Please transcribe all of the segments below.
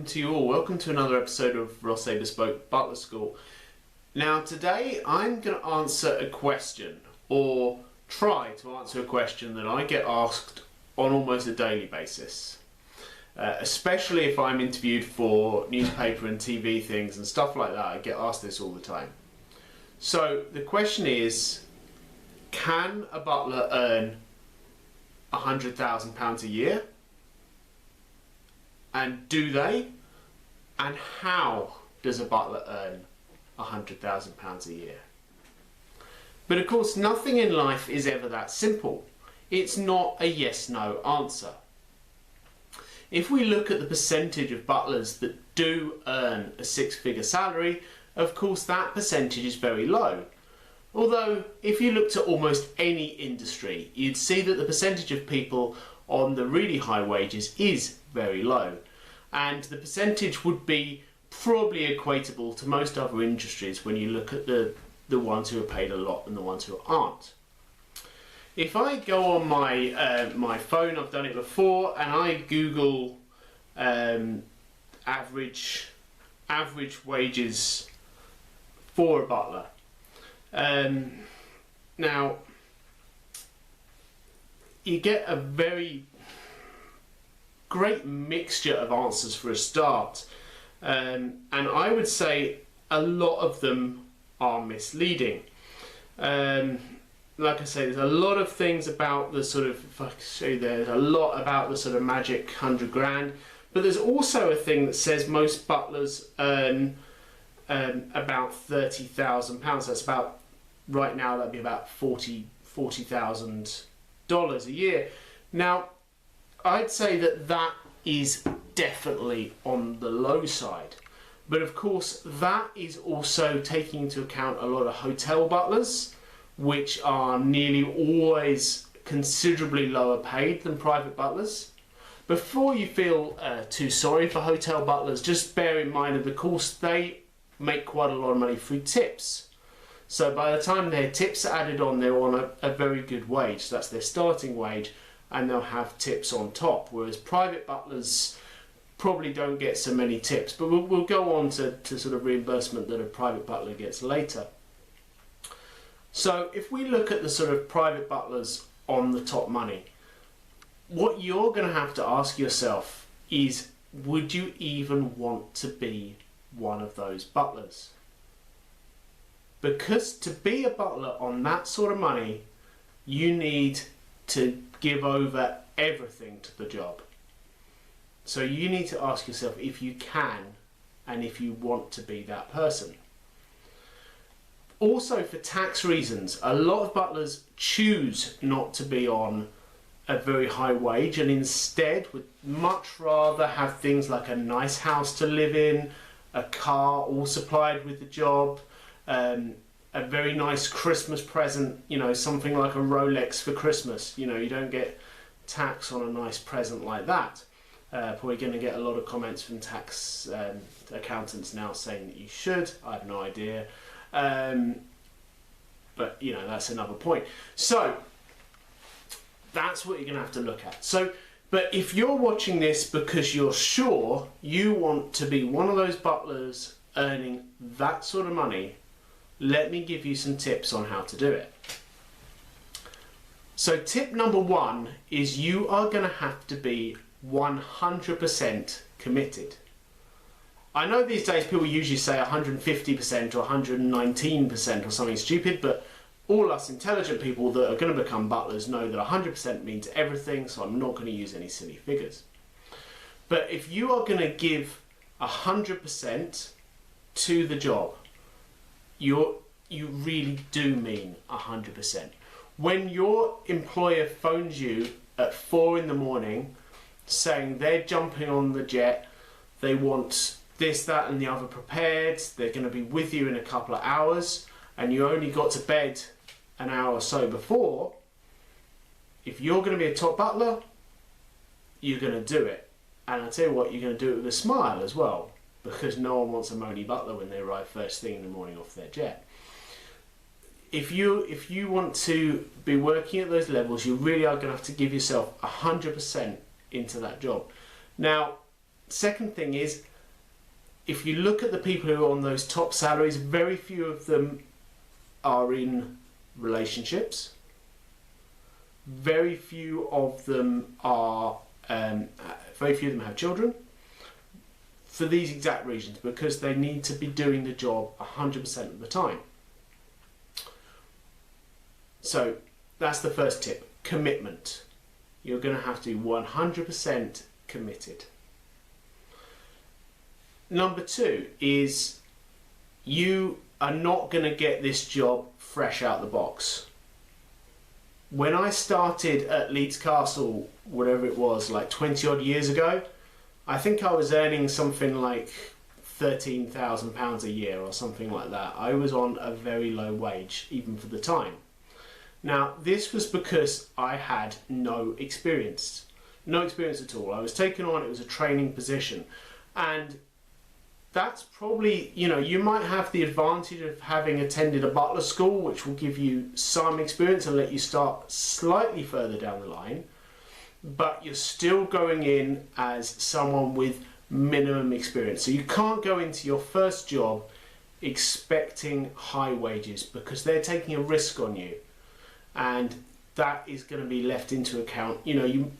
welcome to you all. Welcome to another episode of Rosset, Bespoke, Butler School. Now today I'm going to answer a question, or try to answer a question that I get asked on almost a daily basis. Especially if I'm interviewed for newspaper and TV things and stuff like that, I get asked this all the time. So the question is, can a butler earn £100,000 a year? And do they? And how does a butler earn £100,000 a year? But of course, nothing in life is ever that simple. It's not a yes-no answer. If we look at the percentage of butlers that do earn a six-figure salary, of course that percentage is very low. Although, if you looked at almost any industry, you'd see that the percentage of people on the really high wages is very low, and the percentage would be probably equatable to most other industries when you look at the ones who are paid a lot and the ones who aren't. If I go on my my phone, I've done it before, and I Google average wages for a butler. Now you get a very great mixture of answers for a start, and I would say a lot of them are misleading. Like I say, there's a lot of things about the sort of, if I can show you there's a lot about the sort of magic 100 grand, but there's also a thing that says most butlers earn about £30,000. That's about, right now that'd be about $40,000 a year. Now I'd say that that is definitely on the low side, but of course that is also taking into account a lot of hotel butlers, which are nearly always considerably lower paid than private butlers. Before you feel too sorry for hotel butlers, just bear in mind that of course they make quite a lot of money through tips. So by the time their tips are added on, they're on a very good wage. So that's their starting wage, and they'll have tips on top, whereas private butlers probably don't get so many tips. But we'll go on to sort of reimbursement that a private butler gets later. So if we look at the sort of private butlers on the top money, what you're going to have to ask yourself is, would you even want to be one of those butlers? Because to be a butler on that sort of money, you need to give over everything to the job. So you need to ask yourself if you can and if you want to be that person. Also, for tax reasons, a lot of butlers choose not to be on a very high wage and instead would much rather have things like a nice house to live in, a car all supplied with the job, a very nice Christmas present, you know, something like a Rolex for Christmas. You know, you don't get tax on a nice present like that. Probably going to get a lot of comments from tax accountants now saying that you should. I have no idea. But you know, that's another point. So that's what you're going to have to look at. So, but if you're watching this because you're sure you want to be one of those butlers earning that sort of money, let me give you some tips on how to do it. So tip number one is you are going to have to be 100% committed. I know these days people usually say 150% or 119% or something stupid, but all us intelligent people that are going to become butlers know that 100% means everything, so I'm not going to use any silly figures. But if you are going to give 100% to the job, you really do mean 100%. When your employer phones you at 4 in the morning saying they're jumping on the jet, they want this, that and the other prepared, they're going to be with you in a couple of hours, and you only got to bed an hour or so before, if you're going to be a top butler, you're going to do it. And I tell you what, you're going to do it with a smile as well, because no one wants a moany butler when they arrive first thing in the morning off their jet. If you want to be working at those levels, you really are going to have to give yourself 100% into that job. Now, second thing is, if you look at the people who are on those top salaries, very few of them are in relationships. Very few of them are, very few of them have children. For these exact reasons, because they need to be doing the job 100% of the time. So that's the first tip, commitment. You're going to have to be 100% committed. Number two is you are not going to get this job fresh out the box. When I started at Leeds Castle, whatever it was, like 20 odd years ago, I think I was earning something like £13,000 a year or something like that. I was on a very low wage, even for the time. Now, this was because I had no experience at all. I was taken on, it was a training position. And that's probably, you know, you might have the advantage of having attended a butler school, which will give you some experience and let you start slightly further down the line. But you're still going in as someone with minimum experience. So you can't go into your first job expecting high wages because they're taking a risk on you. And that is going to be left into account. You know,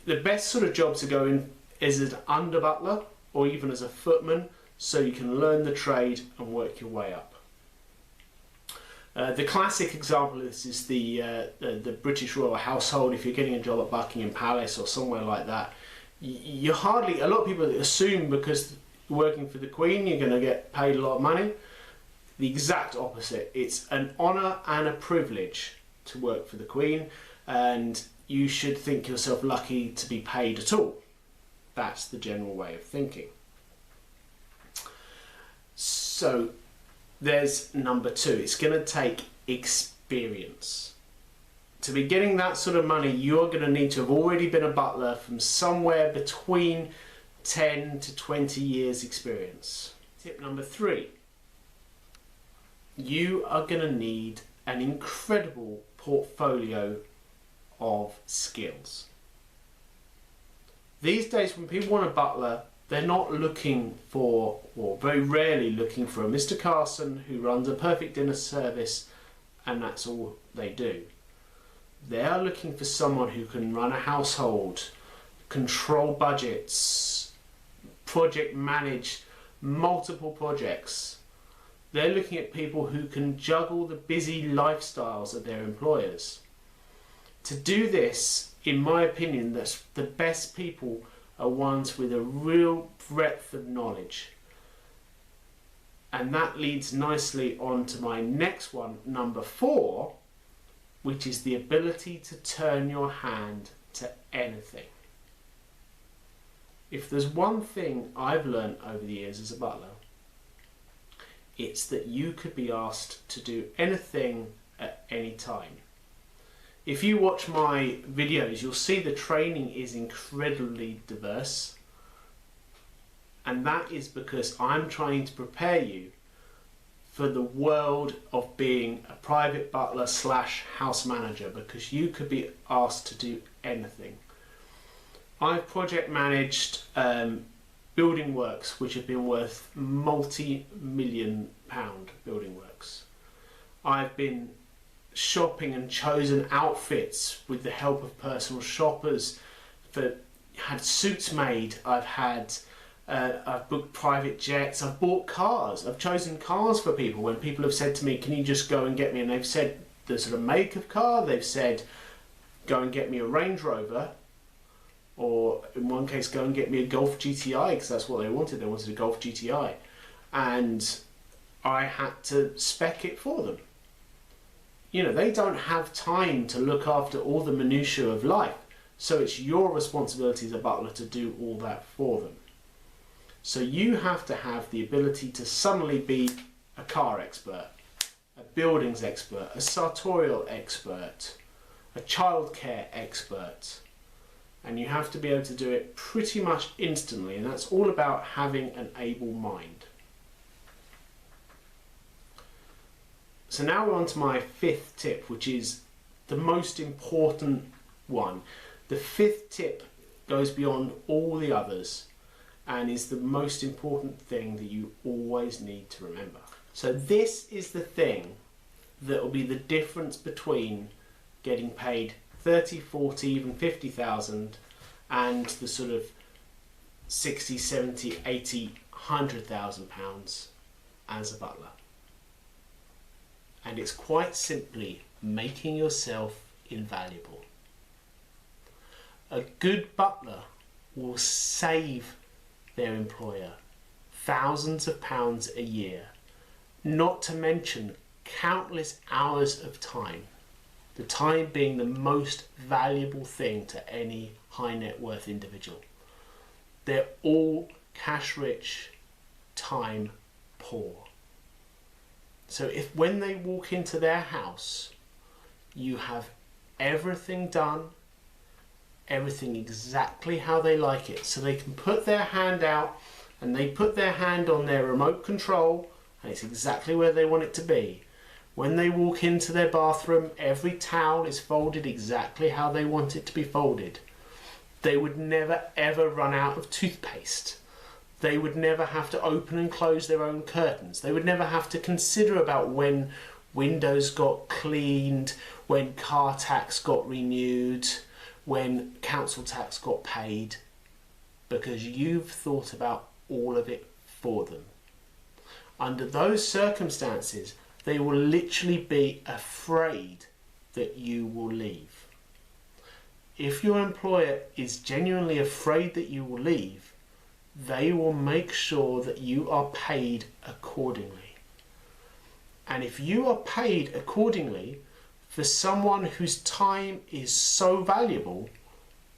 the best sort of job to go in is as an under butler or even as a footman, so you can learn the trade and work your way up. The classic example of this is the British royal household. If you're getting a job at Buckingham Palace or somewhere like that, a lot of people assume because you're working for the Queen you're going to get paid a lot of money. The exact opposite. It's an honour and a privilege to work for the Queen, and you should think yourself lucky to be paid at all. That's the general way of thinking. So there's number two. It's going to take experience. To be getting that sort of money, you're going to need to have already been a butler from somewhere between 10 to 20 years experience. Tip number three. You are going to need an incredible portfolio of skills. These days when people want a butler, they're not looking for, or very rarely looking for, a Mr. Carson who runs a perfect dinner service and that's all they do. They are looking for someone who can run a household, control budgets, project manage multiple projects. They're looking at people who can juggle the busy lifestyles of their employers. To do this, in my opinion, that's the best people are ones with a real breadth of knowledge. And that leads nicely on to my next one, number four, which is the ability to turn your hand to anything. If there's one thing I've learned over the years as a butler, it's that you could be asked to do anything at any time. If you watch my videos, you'll see the training is incredibly diverse. And that is because I'm trying to prepare you for the world of being a private butler / house manager, because you could be asked to do anything. I've project managed building works which have been worth multi-million pound building works. I've been shopping and chosen outfits with the help of personal shoppers, had suits made, I've booked private jets, I've bought cars, I've chosen cars for people when people have said to me, can you just go and get me, and they've said the sort of make of car, they've said go and get me a Range Rover, or in one case go and get me a Golf GTI, because that's what they wanted a Golf GTI, and I had to spec it for them. You know, they don't have time to look after all the minutiae of life, so it's your responsibility as a butler to do all that for them. So you have to have the ability to suddenly be a car expert, a buildings expert, a sartorial expert, a childcare expert, and you have to be able to do it pretty much instantly, and that's all about having an able mind. So now we're on to my fifth tip, which is the most important one. The fifth tip goes beyond all the others, and is the most important thing that you always need to remember. So this is the thing that will be the difference between getting paid 30, 40, even 50,000 and the sort of 60, 70, 80, 100,000 pounds as a butler. And it's quite simply making yourself invaluable. A good butler will save their employer thousands of pounds a year, not to mention countless hours of time, the time being the most valuable thing to any high net worth individual. They're all cash rich, time poor. So if when they walk into their house, you have everything done, everything exactly how they like it, so they can put their hand out and they put their hand on their remote control and it's exactly where they want it to be. When they walk into their bathroom, every towel is folded exactly how they want it to be folded. They would never ever run out of toothpaste. They would never have to open and close their own curtains. They would never have to consider about when windows got cleaned, when car tax got renewed, when council tax got paid, because you've thought about all of it for them. Under those circumstances, they will literally be afraid that you will leave. If your employer is genuinely afraid that you will leave, they will make sure that you are paid accordingly. And if you are paid accordingly for someone whose time is so valuable,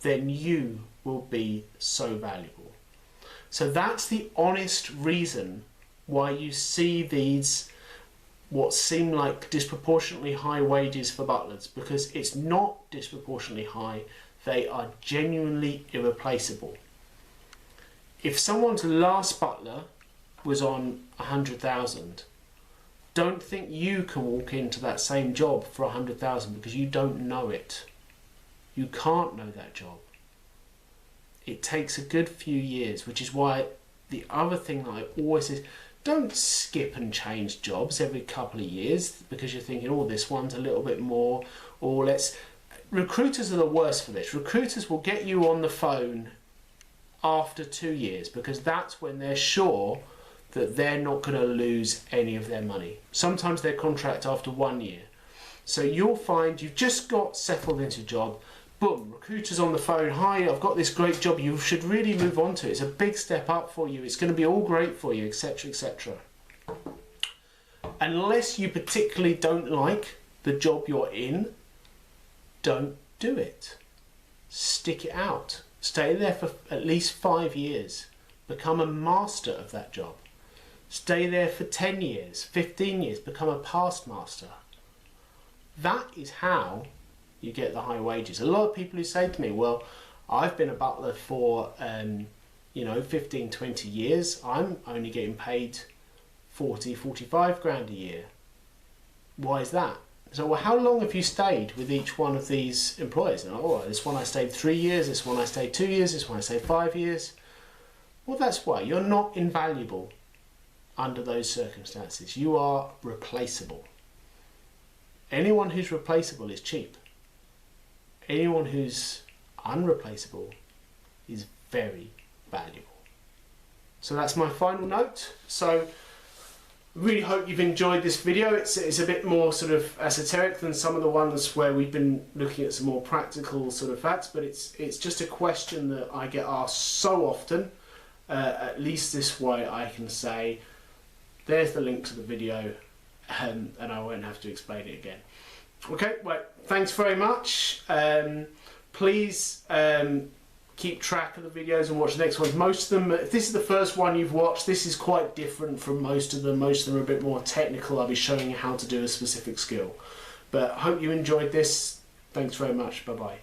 then you will be so valuable. So that's the honest reason why you see these what seem like disproportionately high wages for butlers, because it's not disproportionately high, they are genuinely irreplaceable. If someone's last butler was on 100,000, don't think you can walk into that same job for 100,000 because you don't know it. You can't know that job. It takes a good few years, which is why the other thing that I always say is don't skip and change jobs every couple of years because you're thinking, oh, this one's a little bit more, or let's... Recruiters are the worst for this. Recruiters will get you on the phone after 2 years because that's when they're sure that they're not going to lose any of their money. Sometimes their contract after 1 year. So you'll find you've just got settled into a job, boom, recruiter's on the phone, hi, I've got this great job, you should really move on to it, it's a big step up for you, it's going to be all great for you, etc, etc. Unless you particularly don't like the job you're in, don't do it. Stick it out. Stay there for at least 5 years. Become a master of that job. Stay there for 10 years, 15 years, become a past master. That is how you get the high wages. A lot of people who say to me, well, I've been a butler for 15, 20 years. I'm only getting paid 40, 45 grand a year. Why is that? So, well, how long have you stayed with each one of these employers? And, oh, this one I stayed 3 years, this one I stayed 2 years, this one I stayed 5 years. Well, that's why. You're not invaluable under those circumstances. You are replaceable. Anyone who's replaceable is cheap. Anyone who's unreplaceable is very valuable. So that's my final note. So really hope you've enjoyed this video. It's a bit more sort of esoteric than some of the ones where we've been looking at some more practical sort of facts, but it's just a question that I get asked so often. At least this way I can say, there's the link to the video, and I won't have to explain it again. Okay, well, thanks very much. Please keep track of the videos and watch the next ones. Most of them, if this is the first one you've watched, this is quite different from most of them. Most of them are a bit more technical. I'll be showing you how to do a specific skill. But I hope you enjoyed this. Thanks very much. Bye-bye.